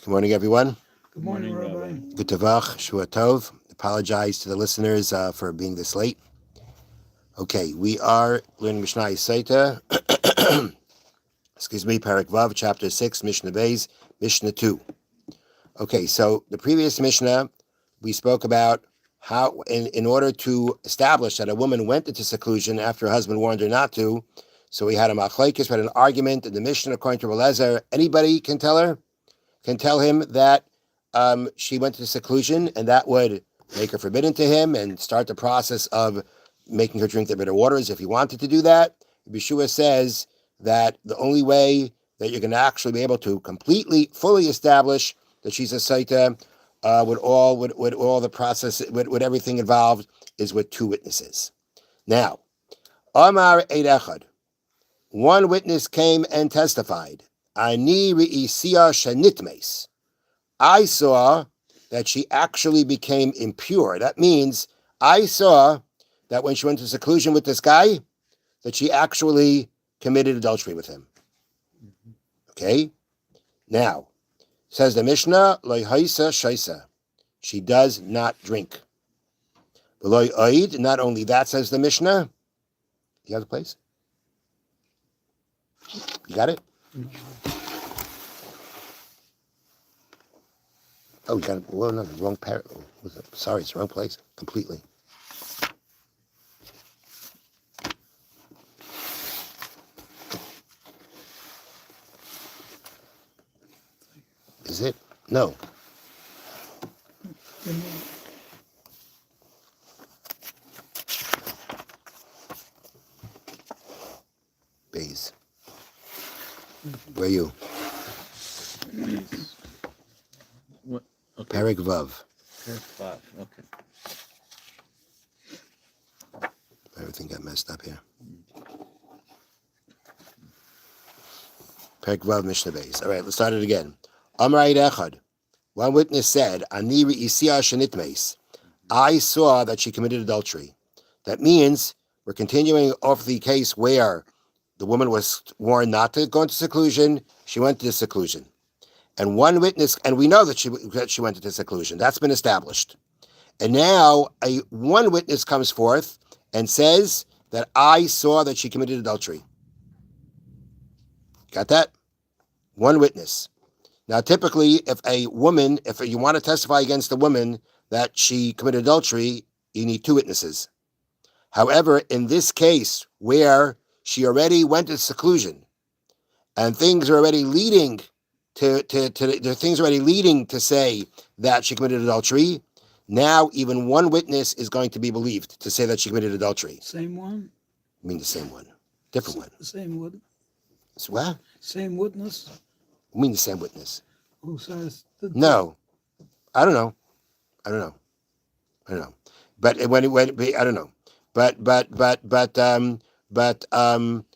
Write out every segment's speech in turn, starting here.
Good morning, everyone. Good morning, Rabbi. Good Tavach, Shua Tov. Apologize to the listeners for being this late. Okay, we are learning Mishna Sotah. Parak Vav, chapter 6, Mishnah Beis, Mishnah 2. Okay, so the previous Mishnah, we spoke about how, in order to establish that a woman went into seclusion after her husband warned her not to, so we had a machlekes, we had an argument in the Mishnah according to Eliezer. Anybody can tell him that she went to seclusion, and that would make her forbidden to him and start the process of making her drink the bitter waters if he wanted to do that. Yeshua says that the only way that you're going to actually be able to completely, fully establish that she's a Sotah with all the process, with everything involved, is with two witnesses. Now, Amar Eid Echad, one witness came and testified, Ani Re'isiya Shenitmes, I saw that she actually became impure. That means I saw that when she went to seclusion with this guy, that she actually committed adultery with him. Okay? Now, says the Mishnah, Lo haisa shaisa. She does not drink. Lo oid, not only that, says the Mishnah. You have the place? You got it? Oh, you got it. Well, no, the wrong parrot. Sorry, it's the wrong place completely. Is it? No. Bays. Where are you? What? Okay. Parak Vav. Parak Vav. Okay. Everything got messed up here. Parak Vav Mishnah Beis. All right, let's start it again. Amar Eid Echad. One witness said, Ani Re'isiya Shenitmes. I saw that she committed adultery. That means we're continuing off the case where the woman was warned not to go into seclusion. She went into seclusion. And one witness, and we know that she went into seclusion. That's been established. And now one witness comes forth and says that I saw that she committed adultery. Got that? One witness. Now, typically, if you want to testify against a woman that she committed adultery, you need two witnesses. However, in this case, where she already went to seclusion, and things are already leading to say that she committed adultery, now even one witness is going to be believed to say that she committed adultery. Same one? I mean the same one. Different one. Same witness? What? Same witness? I mean the same witness. Who says? No. I don't know. But I don't know. But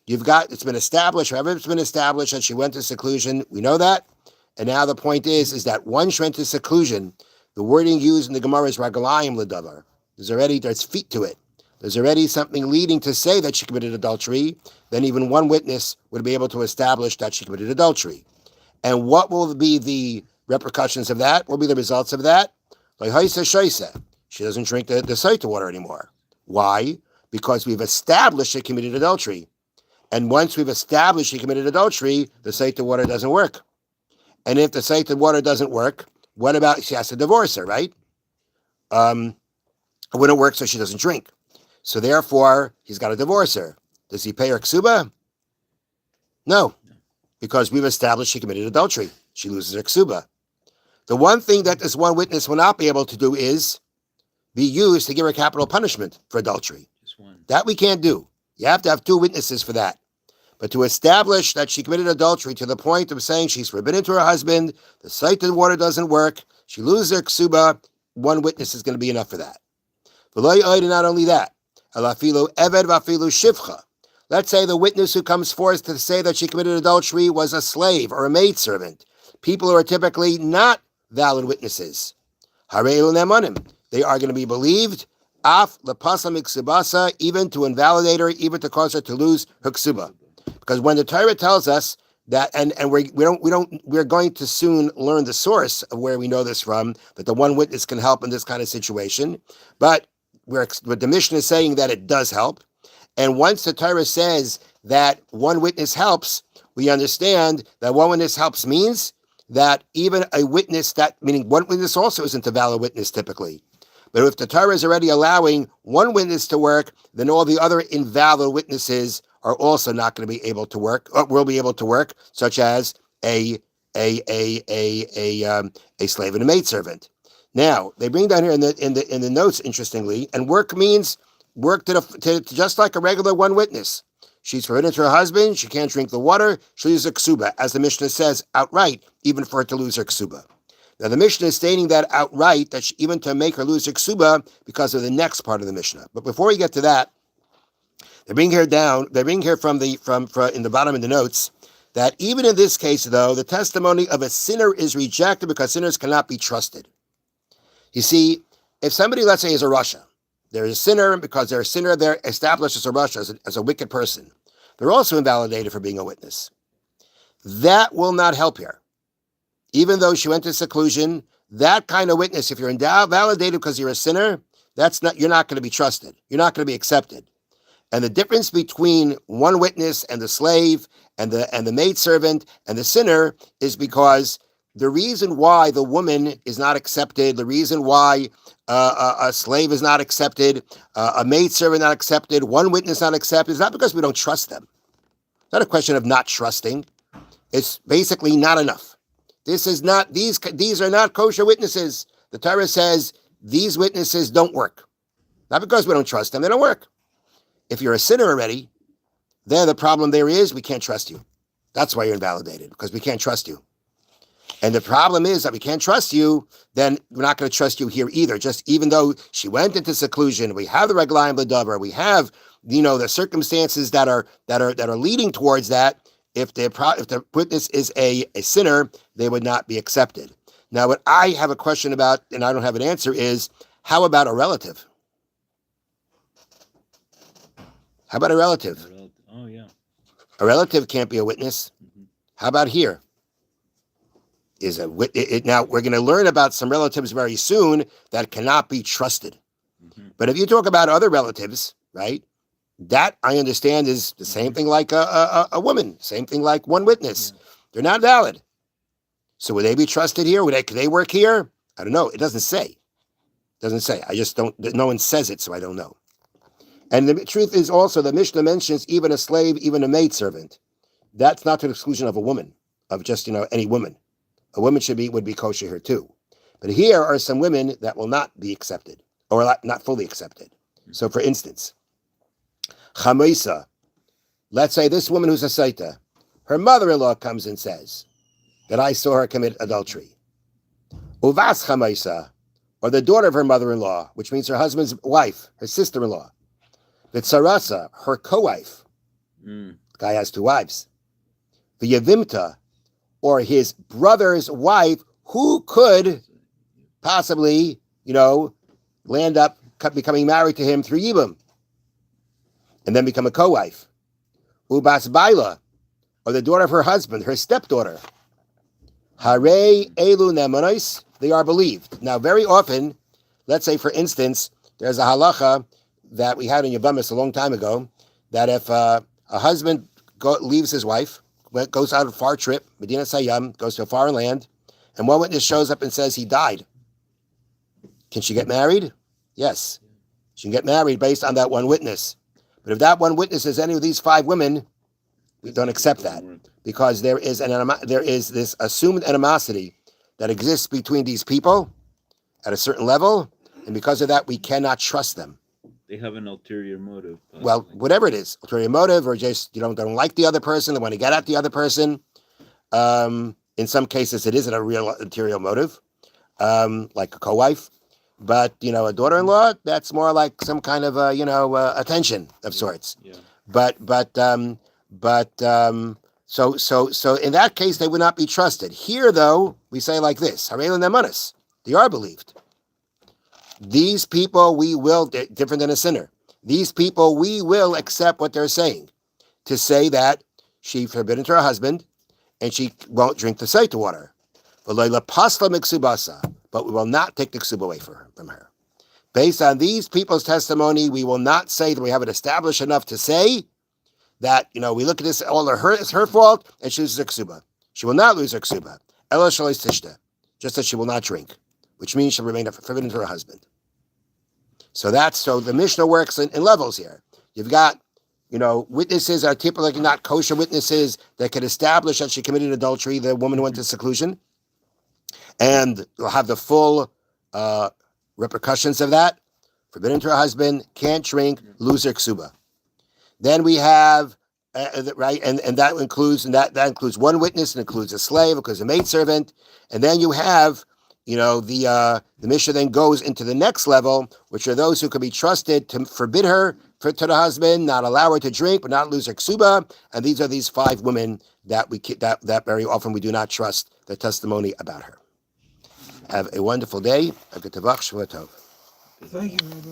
you've got, it's been established, it's been established that she went to seclusion. We know that. And now the point is that once she went to seclusion, the wording used in the Gemara is ragalayim ledavar. There's feet to it. There's already something leading to say that she committed adultery. Then even one witness would be able to establish that she committed adultery. And what will be the repercussions of that? What will be the results of that? Like Haisa Shaisa. She doesn't drink the Sotah water anymore. Why? Because we've established she committed adultery. And once we've established she committed adultery, the Sotah water doesn't work. And if the Sotah water doesn't work, what about, she has to divorce her, right? It wouldn't work, so she doesn't drink. So therefore, he's got to divorce her. Does he pay her ksuba? No, because we've established she committed adultery. She loses her ksuba. The one thing that this one witness will not be able to do is be used to give her capital punishment for adultery. Just one. That we can't do. You have to have two witnesses for that. But to establish that she committed adultery to the point of saying she's forbidden to her husband, the Sotah water doesn't work, she loses her ksuba, one witness is going to be enough for that. And not only that, let's say the witness who comes forth to say that she committed adultery was a slave or a maidservant. People who are typically not valid witnesses. They are going to be believed, even to invalidate her, even to cause her to lose her ksuba. Because when the Torah tells us that, and we're going to soon learn the source of where we know this from, that the one witness can help in this kind of situation. But but the Mishnah is saying that it does help. And once the Torah says that one witness helps, we understand that one witness helps means that even a witness meaning one witness also isn't a valid witness typically. But if the Torah is already allowing one witness to work, then all the other invalid witnesses are also not going to be able to work, or will be able to work, such as a slave and a maidservant. Now they bring down here in the notes, interestingly, and work means work to just like a regular one witness. She's forbidden to her husband. She can't drink the water. She'll use a ksuba, as the Mishnah says outright, even for her to lose her ksuba. Now the Mishnah is stating that outright, that even to make her lose her ksuba because of the next part of the Mishnah. But before we get to that, they bring here from in the bottom of the notes that even in this case, though, the testimony of a sinner is rejected because sinners cannot be trusted. You see, if somebody, let's say, is a rasha, they're a sinner, because they're a sinner, they're established as a rasha, as a wicked person. They're also invalidated for being a witness. That will not help here. Even though she went to seclusion, that kind of witness, if you're invalidated because you're a sinner, you're not going to be trusted. You're not going to be accepted. And the difference between one witness and the slave and the maidservant and the sinner is because the reason why the woman is not accepted, the reason why a slave is not accepted, a maidservant not accepted, one witness not accepted, is not because we don't trust them. It's not a question of not trusting. It's basically not enough. These are not kosher witnesses. The Torah says these witnesses don't work. Not because we don't trust them, they don't work. If you're a sinner already, then the problem there is we can't trust you. That's why you're invalidated, because we can't trust you. And the problem is that we can't trust you, then we're not going to trust you here either. Just even though she went into seclusion, we have the reglayim l'davar, we have, the circumstances that are leading towards that. If the witness is a sinner, they would not be accepted. Now, what I have a question about, and I don't have an answer, is how about a relative? How about a relative? Oh, yeah. A relative can't be a witness. Mm-hmm. How about here? Now, we're going to learn about some relatives very soon that cannot be trusted. Mm-hmm. But if you talk about other relatives, right, that I understand is the same thing like a woman, same thing like one witness. Yeah. They're not valid. So would they be trusted here? Could they work here? I don't know. It doesn't say. It doesn't say. I just don't, no one says it, so I don't know. And the truth is also, the Mishnah mentions even a slave, even a maidservant. That's not to the exclusion of a woman, of just, any woman. A woman would be kosher here too. But here are some women that will not be accepted, or not fully accepted. So for instance, Chamaisa, let's say this woman who's a Sotah, her mother-in-law comes and says that I saw her commit adultery. Uvas Chamaisa, or the daughter of her mother-in-law, which means her husband's wife, her sister-in-law. V'tzarasa, her co-wife. The guy has two wives. V'yavimta, or his brother's wife, who could possibly, land up becoming married to him through Yibum, and then become a co-wife. Ubas Baila, or the daughter of her husband, her stepdaughter. Hare elu nemonos, they are believed. Now, very often, let's say, for instance, there's a halacha that we had in Yavamis a long time ago, that if a husband leaves his wife, goes out on a far trip, Medina Sayyam, goes to a foreign land, and one witness shows up and says he died, can she get married? Yes. She can get married based on that one witness. But if that one witness is any of these five women, we don't accept that, because there is this assumed animosity that exists between these people at a certain level, and because of that, we cannot trust them. They have an ulterior motive. Possibly. Well, whatever it is, ulterior motive, or just don't like the other person, they want to get at the other person. In some cases, it isn't a real ulterior motive, like a co-wife. But a daughter-in-law, that's more like some kind of attention of sorts. Yeah. So in that case, they would not be trusted. Here, though, we say like this: Harei nemanos, they are believed. These people we will, different than a sinner, these people we will accept what they're saying, to say that she forbidden to her husband, and she won't drink the Sotah water. But we will not take the ksuba away from her. Based on these people's testimony, we will not say that we have it established enough to say that, we look at this, it's her fault, and she loses her ksuba. She will not lose her ksuba. Ela shalos tishta, just that she will not drink, which means she'll remain forbidden to her husband. So the Mishnah works in levels here. You've got, witnesses are typically not kosher witnesses that can establish that she committed adultery, the woman who went to seclusion, and will have the full repercussions of that. Forbidden to her husband, can't drink, lose her ksuba. Then we have right, and that includes one witness, and includes a slave, includes a maidservant, and then you have, the Mishnah then goes into the next level, which are those who can be trusted to forbid her to the husband, not allow her to drink, but not lose her ksuba, and these are these 5 women that that very often we do not trust the testimony about her. Have a wonderful day. Thank you, Rabbi.